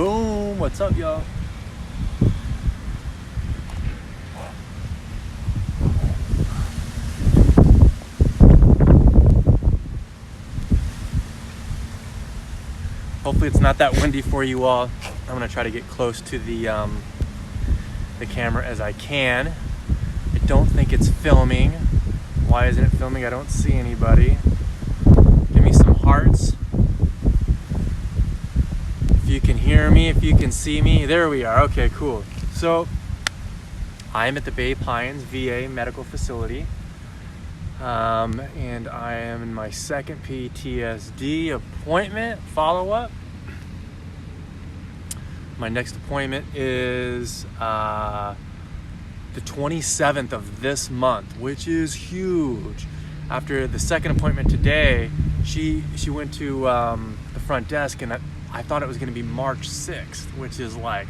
Boom, what's up, y'all? Hopefully it's not that windy for you all. I'm gonna try to get close to the camera as I can. I don't think it's filming. Why isn't it filming? I don't see anybody. Give me some hearts. If you can hear me, if you can see me. There we are. Okay, cool. So I'm at the Bay Pines VA medical facility. And I am in my second PTSD appointment, follow-up. My next appointment is the 27th of this month, which is huge. After the second appointment today, she went to the front desk, and I thought it was going to be March 6th, which is like,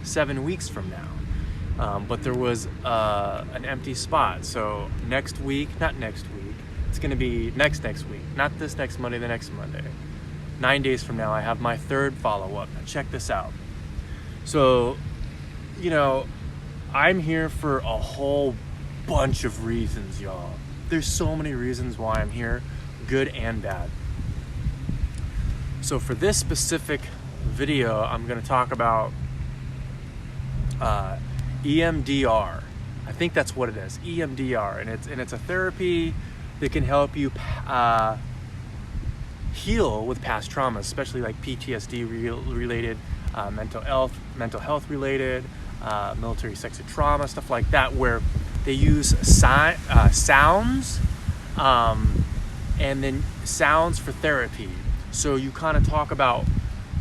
7 weeks from now. But there was an empty spot. So it's going to be next week, not this next Monday, the next Monday. 9 days from now, I have my third follow-up. Now check this out. So, I'm here for a whole bunch of reasons, y'all. There's so many reasons why I'm here, good and bad. So for this specific video, I'm going to talk about EMDR. I think that's what it is, EMDR, and it's a therapy that can help you heal with past traumas, especially like PTSD related, mental health related, military sexual trauma, stuff like that, where they use sounds and then sounds for therapy. So you kind of talk about,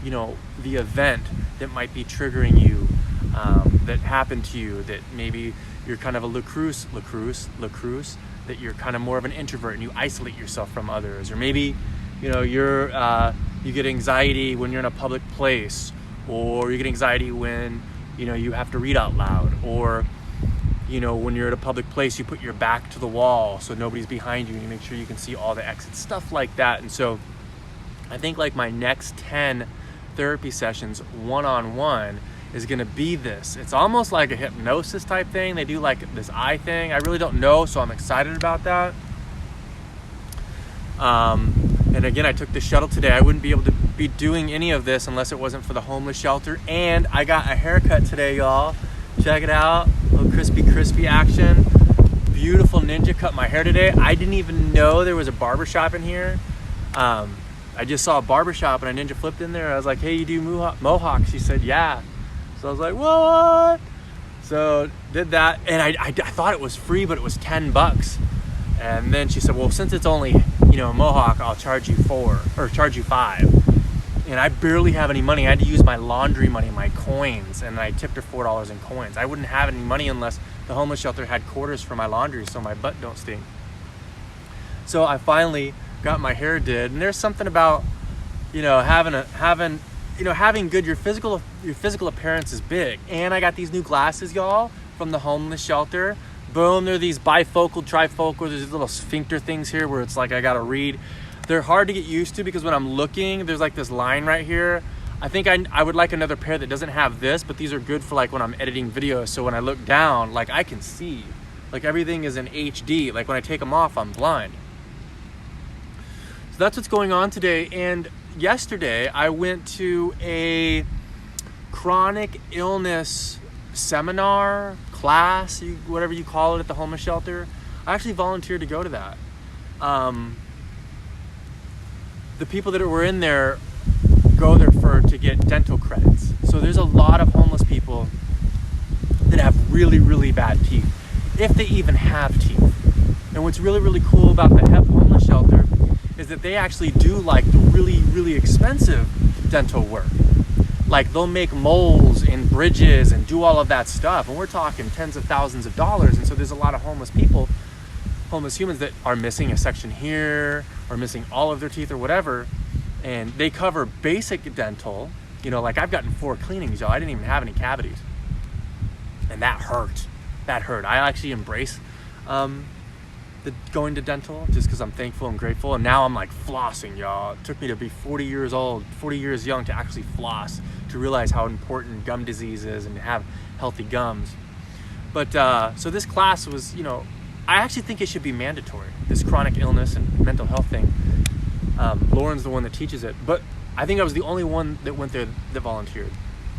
the event that might be triggering you, that happened to you, that maybe you're kind of a lacrosse, that you're kind of more of an introvert and you isolate yourself from others, or maybe, you get anxiety when you're in a public place, or you get anxiety when, you have to read out loud, or, when you're at a public place, you put your back to the wall so nobody's behind you and you make sure you can see all the exits, stuff like that. And so I think like my next 10 therapy sessions one-on-one is going to be this. It's almost like a hypnosis type thing. They do like this eye thing. I really don't know, so I'm excited about that. And again, I took the shuttle today. I wouldn't be able to be doing any of this unless it wasn't for the homeless shelter. And I got a haircut today, y'all. Check it out. A little crispy action. Beautiful ninja cut my hair today. I didn't even know there was a barbershop in here. I just saw a barbershop and a ninja flipped in there. I was like, hey, you do mohawks? She said, yeah. So I was like, what? So did that. And I thought it was free, but it was $10. And then she said, well, since it's only, mohawk, I'll charge you $5. And I barely have any money. I had to use my laundry money, my coins, and I tipped her $4 in coins. I wouldn't have any money unless the homeless shelter had quarters for my laundry so my butt don't stink. So I finally got my hair did, and there's something about, having good, your physical appearance is big. And I got these new glasses, y'all, from the homeless shelter. Boom, they're these bifocal, trifocal, there's these little sphincter things here where it's like I gotta read. They're hard to get used to because when I'm looking, there's like this line right here. I think I would like another pair that doesn't have this, but these are good for like when I'm editing videos. So when I look down, like I can see, like everything is in HD. Like when I take them off, I'm blind. So that's what's going on today. And yesterday I went to a chronic illness seminar, class, whatever you call it, at the homeless shelter. I actually volunteered to go to that. The people that were in there go there to get dental credits. So there's a lot of homeless people that have really, really bad teeth, if they even have teeth. And what's really, really cool about the homeless shelter is that they actually do like the really, really expensive dental work. Like they'll make moles in bridges and do all of that stuff. And we're talking tens of thousands of dollars. And so there's a lot of homeless humans that are missing a section here or missing all of their teeth or whatever. And they cover basic dental. Like I've gotten 4 cleanings, y'all. I didn't even have any cavities. And that hurt. I actually embrace going to dental, just because I'm thankful and grateful. And now I'm like flossing, y'all. It took me to be 40 years old, 40 years young to actually floss, to realize how important gum disease is and to have healthy gums. But so this class was, I actually think it should be mandatory, this chronic illness and mental health thing. Lauren's the one that teaches it, but I think I was the only one that went there that volunteered.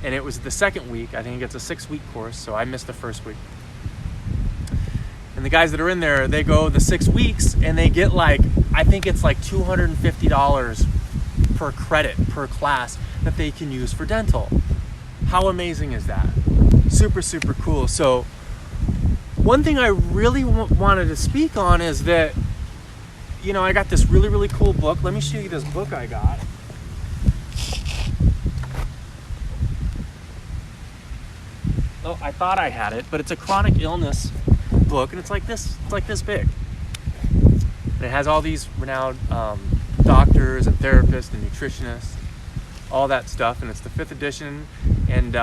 And it was the second week. I think it's a 6-week course, so I missed the first week. And the guys that are in there, they go the 6 weeks and they get I think it's $250 per credit per class that they can use for dental. How amazing is that? Super, super cool. So one thing I really wanted to speak on is that, I got this really, really cool book. Let me show you this book I got. Oh, I thought I had it, but it's a chronic illness book, and it's like this big. And it has all these renowned doctors and therapists and nutritionists, all that stuff, and it's the 5th edition. And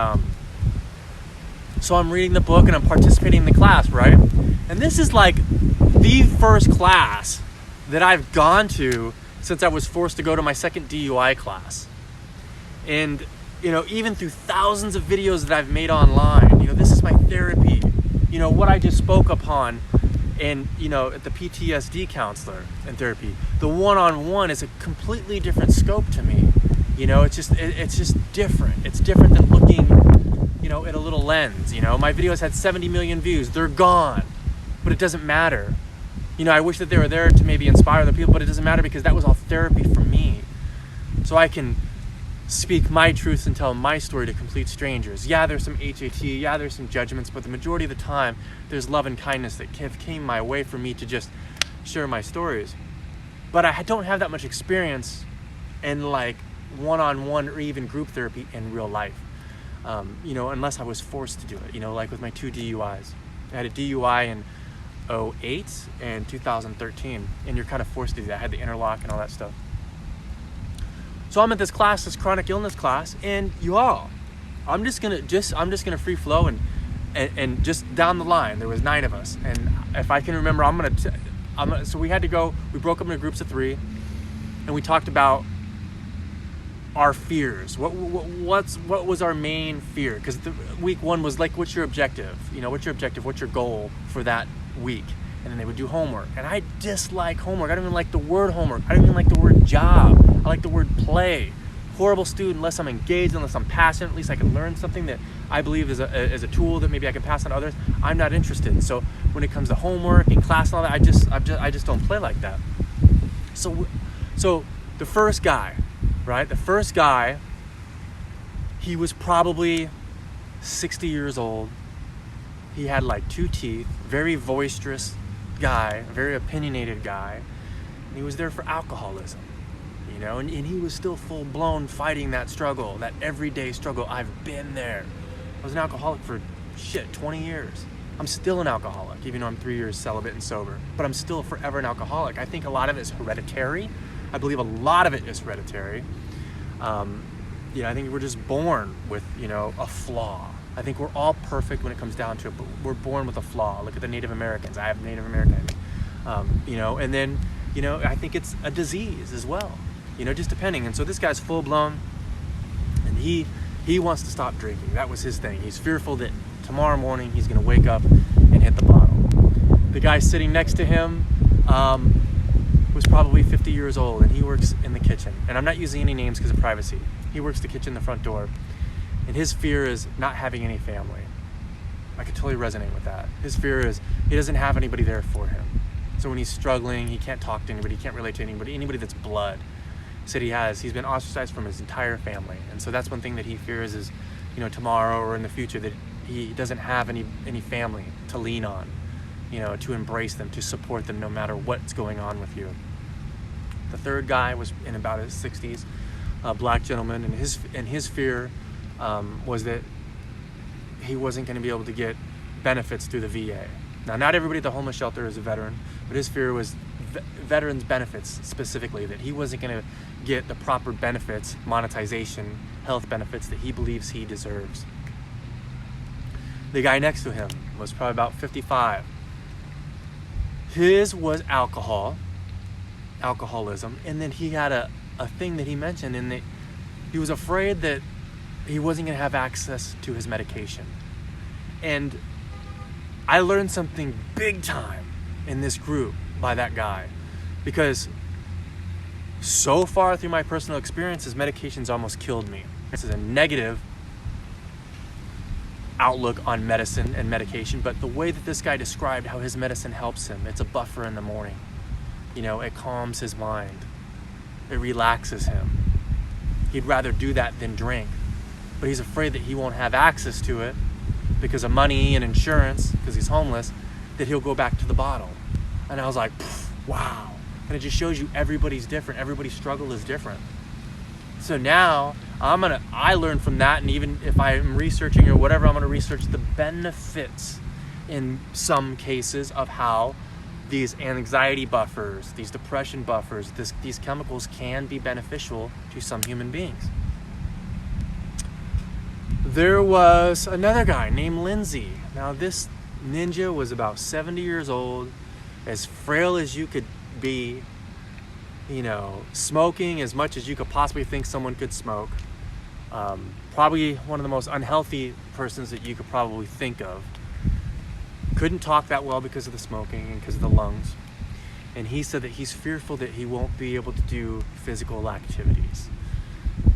so I'm reading the book and I'm participating in the class, right? And this is the first class that I've gone to since I was forced to go to my second DUI class. And even through thousands of videos that I've made online, this is my therapy. What I just spoke upon and, at the PTSD counselor and therapy, the one-on-one is a completely different scope to me. It's just different. It's different than looking, at a little lens. My videos had 70 million views. They're gone, but it doesn't matter. I wish that they were there to maybe inspire other people, but it doesn't matter because that was all therapy for me. So I can speak my truths and tell my story to complete strangers. Yeah, there's some HAT, yeah, there's some judgments, but the majority of the time, there's love and kindness that came my way for me to just share my stories. But I don't have that much experience in one-on-one or even group therapy in real life, unless I was forced to do it, with my 2 DUIs. I had a DUI in 2008 and 2013, and you're kind of forced to do that. I had the interlock and all that stuff. So I'm at this class, this chronic illness class, and I'm just gonna free flow and just down the line. There was 9 of us, and if I can remember, so we had to go. We broke up into groups of 3, and we talked about our fears. What was our main fear? Because week 1 was what's your objective? What's your objective? What's your goal for that week? And then they would do homework, and I dislike homework. I don't even like the word homework. I don't even like the word job. I like the word play. Horrible student unless I'm engaged, unless I'm passionate. At least I can learn something that I believe is a tool that maybe I can pass on to others. I'm not interested. So when it comes to homework and class and all that, I just don't play like that. So the first guy, right? The first guy, he was probably 60 years old. He had 2 teeth, very boisterous guy, very opinionated guy. And he was there for alcoholism, and he was still full-blown fighting that struggle, that everyday struggle. I've been there. I was an alcoholic for 20 years. I'm still an alcoholic, even though I'm 3 years celibate and sober, but I'm still forever an alcoholic. I think a lot of it is hereditary. I believe a lot of it is hereditary. I think we're just born with, a flaw. I think we're all perfect when it comes down to it, but we're born with a flaw. Look at the Native Americans. I have Native American, and then, I think it's a disease as well, just depending. And so this guy's full blown, and he wants to stop drinking. That was his thing. He's fearful that tomorrow morning he's going to wake up and hit the bottle. The guy sitting next to him was probably 50 years old, and he works in the kitchen. And I'm not using any names because of privacy. He works the kitchen, the front door. And his fear is not having any family. I could totally resonate with that. His fear is he doesn't have anybody there for him. So when he's struggling, he can't talk to anybody, he can't relate to anybody that's blood. He said he's been ostracized from his entire family. And so that's one thing that he fears is, tomorrow or in the future, that he doesn't have any family to lean on, to embrace them, to support them no matter what's going on with you. The third guy was in about his 60s, a black gentleman, and his fear was that he wasn't going to be able to get benefits through the VA. Now, not everybody at the homeless shelter is a veteran, but his fear was veterans benefits specifically, that he wasn't going to get the proper benefits, monetization, health benefits that he believes he deserves. The guy next to him was probably about 55. His was alcoholism, and then he had a thing that he mentioned, and that he was afraid that he wasn't going to have access to his medication. And I learned something big time in this group by that guy, because so far through my personal experiences, medications almost killed me. This is a negative outlook on medicine and medication, but the way that this guy described how his medicine helps him, it's a buffer in the morning. You know, it calms his mind. It relaxes him. He'd rather do that than drink, but he's afraid that he won't have access to it because of money and insurance, because he's homeless, that he'll go back to the bottle. And I was like, wow. And it just shows you everybody's different. Everybody's struggle is different. So now I learned from that, and even if I'm researching or whatever, I'm gonna research the benefits in some cases of how these anxiety buffers, these depression buffers, these chemicals can be beneficial to some human beings. There was another guy named Lindsay. Now this ninja was about 70 years old, as frail as you could be, you know, smoking as much as you could possibly think someone could smoke. Probably one of the most unhealthy persons that you could probably think of. Couldn't talk that well because of the smoking and because of the lungs. And he said that he's fearful that he won't be able to do physical activities.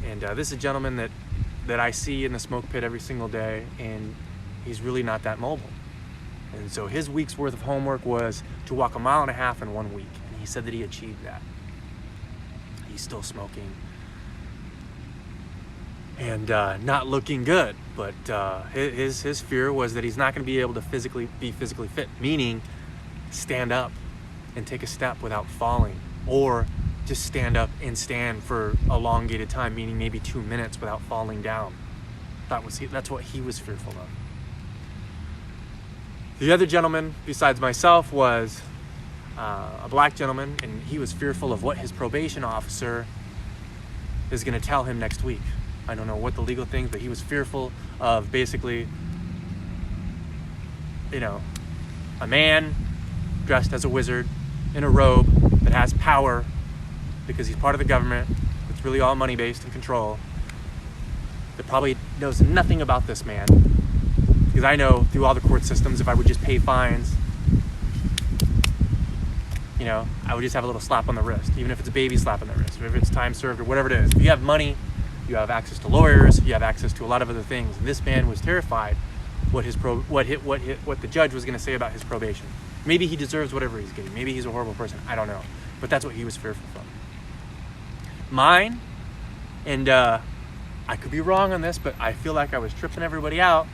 And this is a gentleman that I see in the smoke pit every single day, and he's really not that mobile. And so his week's worth of homework was to walk 1.5 miles in 1 week. And he said that he achieved that. He's still smoking and not looking good, but his fear was that he's not going to be able to be physically fit, meaning stand up and take a step without falling, or just stand up and stand for a elongated time, meaning maybe 2 minutes without falling down. That's what he was fearful of. The other gentleman besides myself was a black gentleman, and he was fearful of what his probation officer is going to tell him next week. I don't know what the legal things, but he was fearful of basically, you know, a man dressed as a wizard in a robe that has power because he's part of the government. It's really all money based and control. That probably knows nothing about this man, because I know through all the court systems, if I would just pay fines, you know, I would just have a little slap on the wrist, even if it's a baby slap on the wrist, or if it's time served or whatever it is. If you have money, you have access to lawyers, you have access to a lot of other things. And this man was terrified what the judge was going to say about his probation. Maybe he deserves whatever he's getting. Maybe he's a horrible person. I don't know. But that's what he was fearful from. Mine, and I could be wrong on this, but I feel like I was tripping everybody out,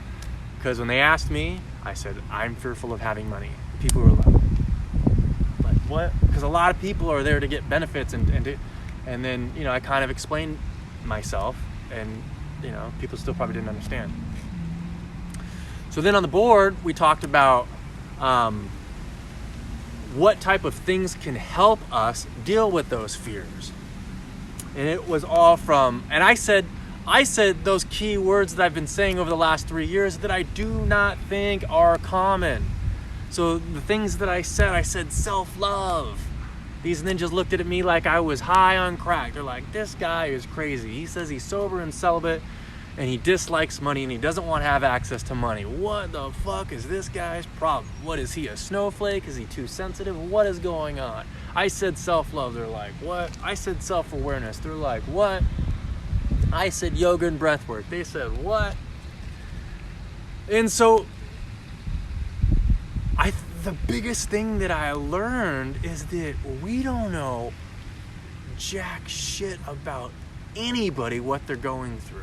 because when they asked me, I said, I'm fearful of having money. People were like, what? Because a lot of people are there to get benefits, and then, you know, I kind of explained myself, and, you know, people still probably didn't understand. So then on the board, we talked about what type of things can help us deal with those fears. And it was all from, and I said those key words that I've been saying over the last 3 years that I do not think are common. So the things that I said self-love. These ninjas looked at me like I was high on crack. They're like, this guy is crazy. He says he's sober and celibate, and he dislikes money, and he doesn't want to have access to money. What the fuck is this guy's problem? What is he, a snowflake? Is he too sensitive? What is going on? I said self-love. They're like, what? I said self-awareness. They're like, what? I said yoga and breath work. They said, what? And so the biggest thing that I learned is that we don't know jack shit about anybody, what they're going through.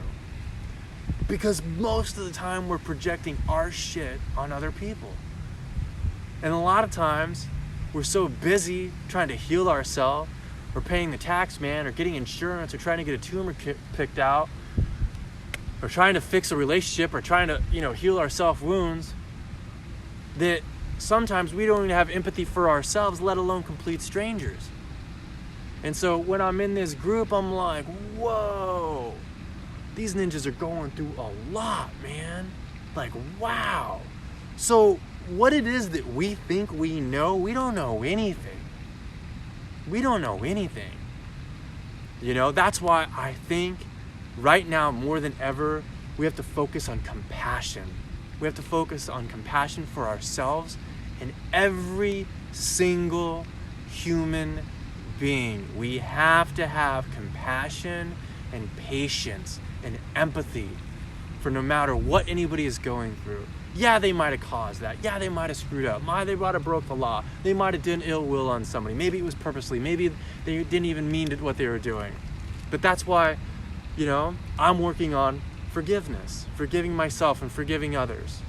Because most of the time we're projecting our shit on other people. And a lot of times we're so busy trying to heal ourselves, or paying the tax man, or getting insurance, or trying to get a tumor picked out, or trying to fix a relationship, or trying to, you know, heal our self wounds, that sometimes we don't even have empathy for ourselves, let alone complete strangers. And so when I'm in this group, I'm like, whoa, these ninjas are going through a lot, man. Like, wow. So what it is that we think we know, we don't know anything. We don't know anything. You know, that's why I think right now more than ever, we have to focus on compassion. We have to focus on compassion for ourselves and every single human being. We have to have compassion and patience and empathy for no matter what anybody is going through. Yeah, they might have caused that. Yeah, they might have screwed up. They might have broke the law. They might have done ill will on somebody. Maybe it was purposely. Maybe they didn't even mean what they were doing. But that's why, you know, I'm working on forgiveness, forgiving myself and forgiving others.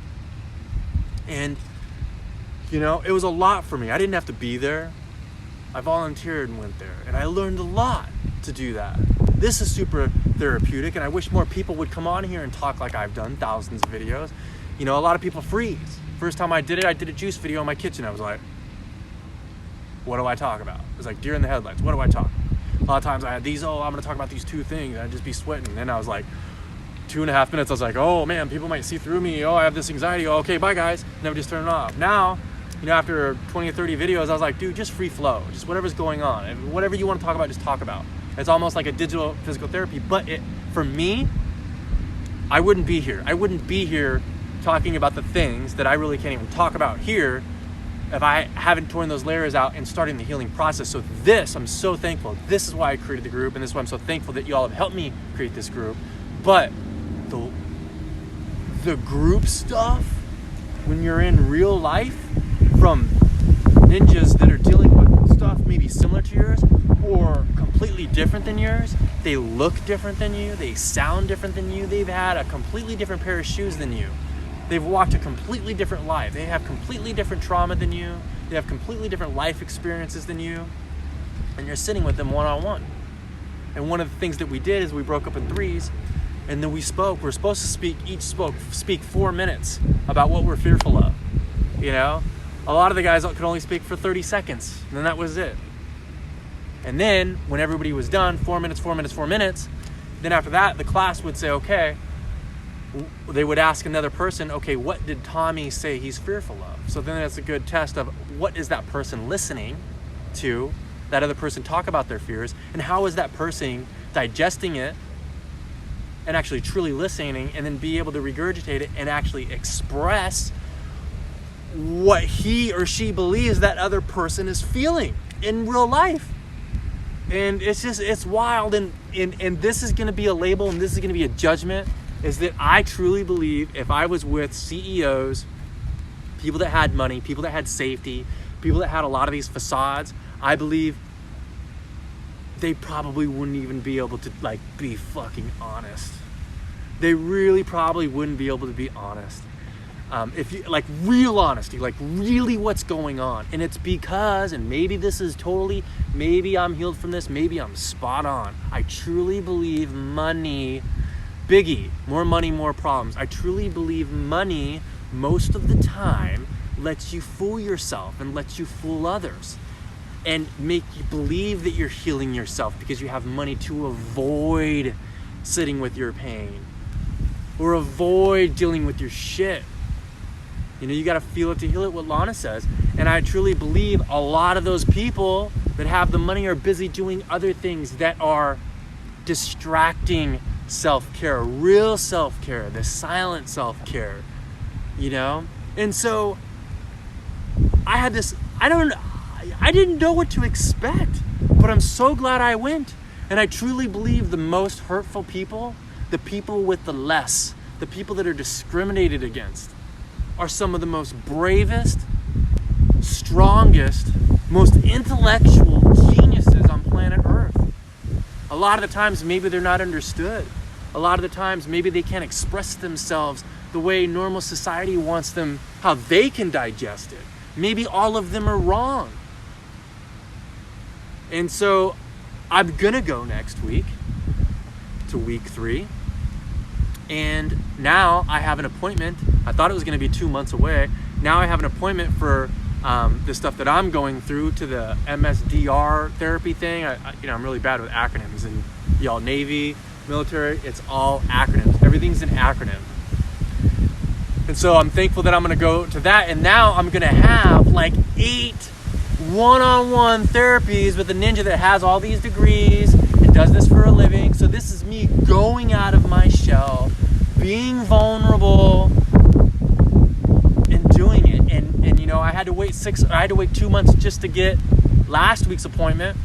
And, you know, it was a lot for me. I didn't have to be there. I volunteered and went there. And I learned a lot to do that. This is super therapeutic, and I wish more people would come on here and talk like I've done thousands of videos. You know, a lot of people freeze. First time I did a juice video in my kitchen. I was like, what do I talk about? It was like deer in the headlights. What do I talk about? A lot of times I had these, I'm going to talk about these two things. And I'd just be sweating. And then I was like, 2.5 minutes, I was like, oh man, people might see through me. Oh, I have this anxiety. Oh, okay, bye guys. And then we just turn it off. Now, you know, after 20 or 30 videos, I was like, dude, just free flow. Just whatever's going on. And whatever you want to talk about, just talk about. It's almost like a digital physical therapy. But for me, I wouldn't be here. I wouldn't be here talking about the things that I really can't even talk about here if I haven't torn those layers out and starting the healing process. So this, I'm so thankful. This is why I created the group, and this is why I'm so thankful that you all have helped me create this group. But the group stuff, when you're in real life, from ninjas that are dealing with stuff maybe similar to yours or completely different than yours, they look different than you, they sound different than you, they've had a completely different pair of shoes than you. They've walked a completely different life. They have completely different trauma than you. They have completely different life experiences than you. And you're sitting with them one-on-one. And one of the things that we did is we broke up in threes, and then we spoke. We're supposed to speak 4 minutes about what we're fearful of. You know? A lot of the guys could only speak for 30 seconds, and then that was it. And then, when everybody was done, 4 minutes, then after that, the class would say, okay, they would ask another person, okay, what did Tommy say he's fearful of? So then that's a good test of what is that person listening to, that other person talk about their fears, and how is that person digesting it and actually truly listening, and then be able to regurgitate it and actually express what he or she believes that other person is feeling in real life. And it's wild, and this is going to be a label, and this is going to be a judgment, is that I truly believe if I was with CEOs, people that had money, people that had safety, people that had a lot of these facades, I believe they probably wouldn't even be able to be fucking honest. They really probably wouldn't be able to be honest. If you real honesty, really what's going on. And it's because, and maybe this is totally, maybe I'm healed from this, maybe I'm spot on. I truly believe money, biggie, more money, more problems. I truly believe money most of the time lets you fool yourself and lets you fool others and make you believe that you're healing yourself because you have money to avoid sitting with your pain or avoid dealing with your shit. You know, you got to feel it to heal it, what Lana says. And I truly believe a lot of those people that have the money are busy doing other things that are distracting self-care, real self-care, the silent self-care, you know? And so I had this, I didn't know what to expect, but I'm so glad I went. And I truly believe the most hurtful people, the people with the less, the people that are discriminated against, are some of the most bravest, strongest, most intellectual geniuses on planet Earth. A lot of the times, maybe they're not understood. A lot of the times, maybe they can't express themselves the way normal society wants them, how they can digest it. Maybe all of them are wrong. And so I'm gonna go next week to week 3. And now I have an appointment. I thought it was gonna be 2 months away. Now I have an appointment for the stuff that I'm going through to the MSDR therapy thing. I'm really bad with acronyms, and y'all Navy, military, it's all acronyms. Everything's an acronym. And so I'm thankful that I'm going to go to that. And now I'm going to have like 8 one-on-one therapies with a ninja that has all these degrees and does this for a living. So this is me going out of my shell, being vulnerable, and doing it. And you know, I had to wait 2 months just to get last week's appointment.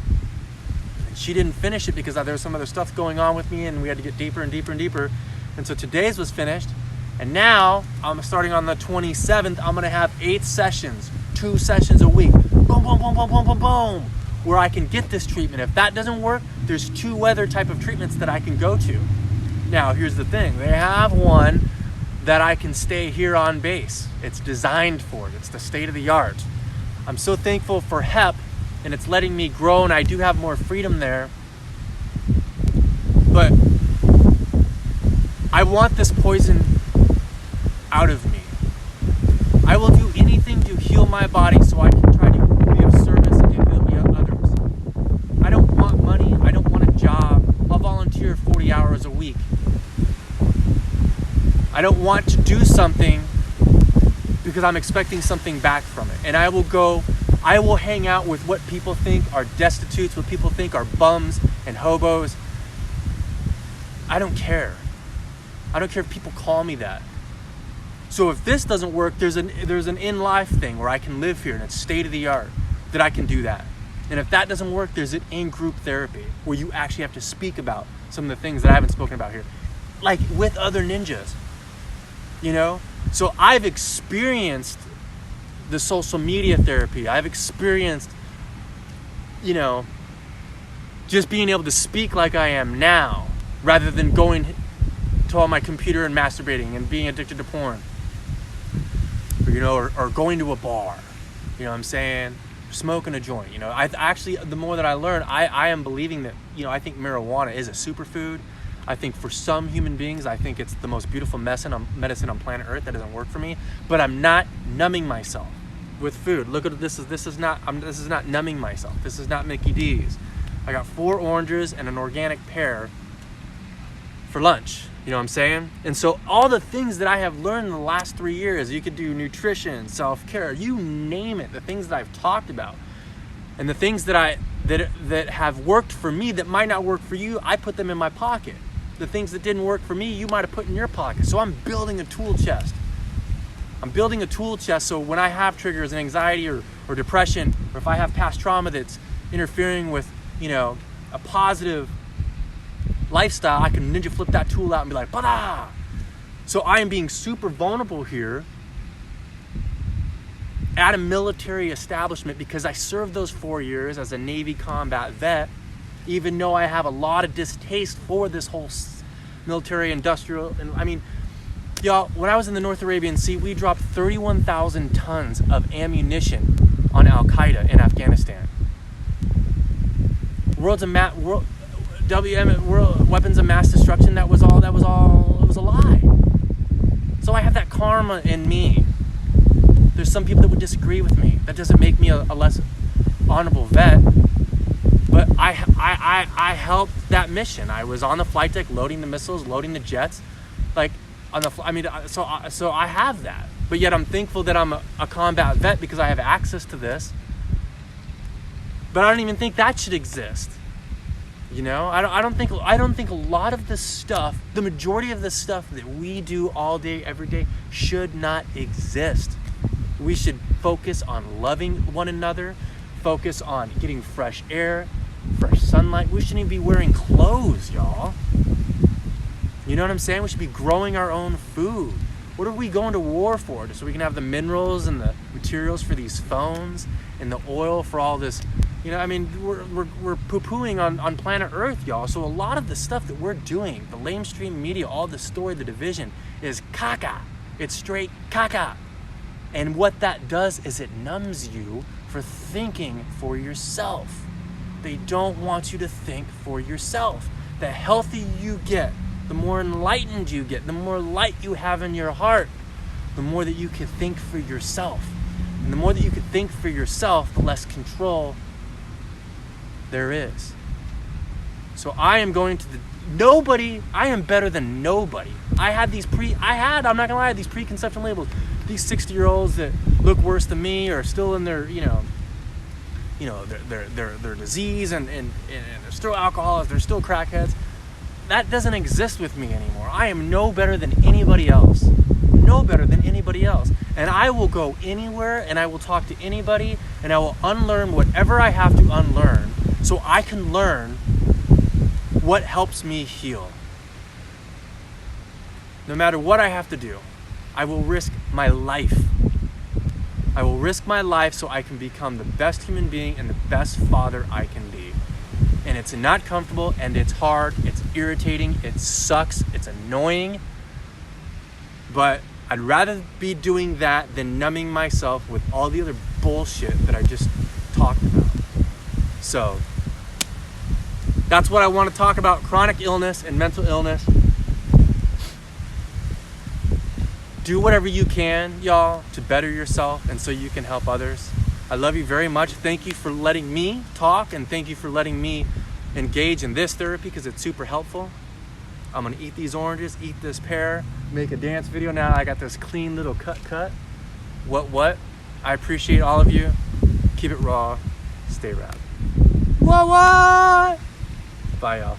She didn't finish it because there was some other stuff going on with me, and we had to get deeper and deeper and deeper. And so today's was finished. And now I'm starting on the 27th. I'm going to have 8 sessions, 2 sessions a week. Boom, boom, boom, boom, boom, boom, boom. Where I can get this treatment. If that doesn't work, there's 2 other type of treatments that I can go to. Now, here's the thing. They have one that I can stay here on base. It's designed for it. It's the state of the art. I'm so thankful for HEP, and it's letting me grow, and I do have more freedom there. But I want this poison out of me. I will do anything to heal my body so I can try to be of service and to heal others. I don't want money. I don't want a job. I'll volunteer 40 hours a week. I don't want to do something because I'm expecting something back from it. And I will hang out with what people think are destitutes, what people think are bums and hobos. I don't care. I don't care if people call me that. So if this doesn't work, there's an in-life thing where I can live here and it's state of the art that I can do that. And if that doesn't work, there's an in-group therapy where you actually have to speak about some of the things that I haven't spoken about here, like with other ninjas, you know? So I've experienced the social media therapy. I've experienced, you know, just being able to speak like I am now rather than going to on my computer and masturbating and being addicted to porn. You know, or going to a bar, you know what I'm saying? Smoking a joint, you know. I actually, the more that I learn, I am believing that, you know, I think marijuana is a superfood. I think for some human beings, I think it's the most beautiful medicine on planet Earth. That doesn't work for me, but I'm not numbing myself with food. Look at this. This is not numbing myself. This is not Mickey D's. I got 4 oranges and an organic pear for lunch. You know what I'm saying? And so all the things that I have learned in the last 3 years, you could do nutrition, self-care, you name it, the things that I've talked about. And the things that have worked for me that might not work for you, I put them in my pocket. The things that didn't work for me, you might have put in your pocket. So I'm building a tool chest. I'm building a tool chest so when I have triggers and anxiety or depression, or if I have past trauma that's interfering with, you know, a positive lifestyle, I can ninja flip that tool out and be like, bada! So I am being super vulnerable here at a military establishment because I served those 4 years as a Navy combat vet, even though I have a lot of distaste for this whole military industrial. And I mean, y'all, when I was in the North Arabian Sea, we dropped 31,000 tons of ammunition on Al-Qaeda in Afghanistan. World weapons of mass destruction, it was a lie. So I have that karma in me. There's some people that would disagree with me. That doesn't make me a less honorable vet. But I helped that mission. I was on the flight deck loading the missiles, loading the jets. Like so I have that. But yet I'm thankful that I'm a combat vet because I have access to this. But I don't even think that should exist. You know, I don't think a lot of the stuff, the majority of the stuff that we do all day, every day, should not exist. We should focus on loving one another, focus on getting fresh air, fresh sunlight. We shouldn't even be wearing clothes, y'all. You know what I'm saying? We should be growing our own food. What are we going to war for? Just so we can have the minerals and the materials for these phones and the oil for all this. You know, I mean, we're poo-pooing on planet Earth, y'all. So a lot of the stuff that we're doing, the lamestream media, all the story, the division, is caca. It's straight caca. And what that does is it numbs you for thinking for yourself. They don't want you to think for yourself. The healthier you get, the more enlightened you get, the more light you have in your heart, the more that you can think for yourself. And the more that you can think for yourself, the less control there is. So I am going to I am better than nobody I'm not gonna lie, these preconception labels. These 60-year-olds that look worse than me are still in their, their disease and they're still alcoholics, they're still crackheads. That doesn't exist with me anymore. I am no better than anybody else. No better than anybody else. And I will go anywhere and I will talk to anybody and I will unlearn whatever I have to unlearn so I can learn what helps me heal. No matter what I have to do, I will risk my life. I will risk my life so I can become the best human being and the best father I can be. And it's not comfortable and it's hard, it's irritating, it sucks, it's annoying. But I'd rather be doing that than numbing myself with all the other bullshit that I just talked about. So, that's what I want to talk about, chronic illness and mental illness. Do whatever you can, y'all, to better yourself and so you can help others. I love you very much. Thank you for letting me talk and thank you for letting me engage in this therapy because it's super helpful. I'm gonna eat these oranges, eat this pear, make a dance video. Now I got this clean little cut. What? I appreciate all of you. Keep it raw, stay rad. What? Bye, y'all.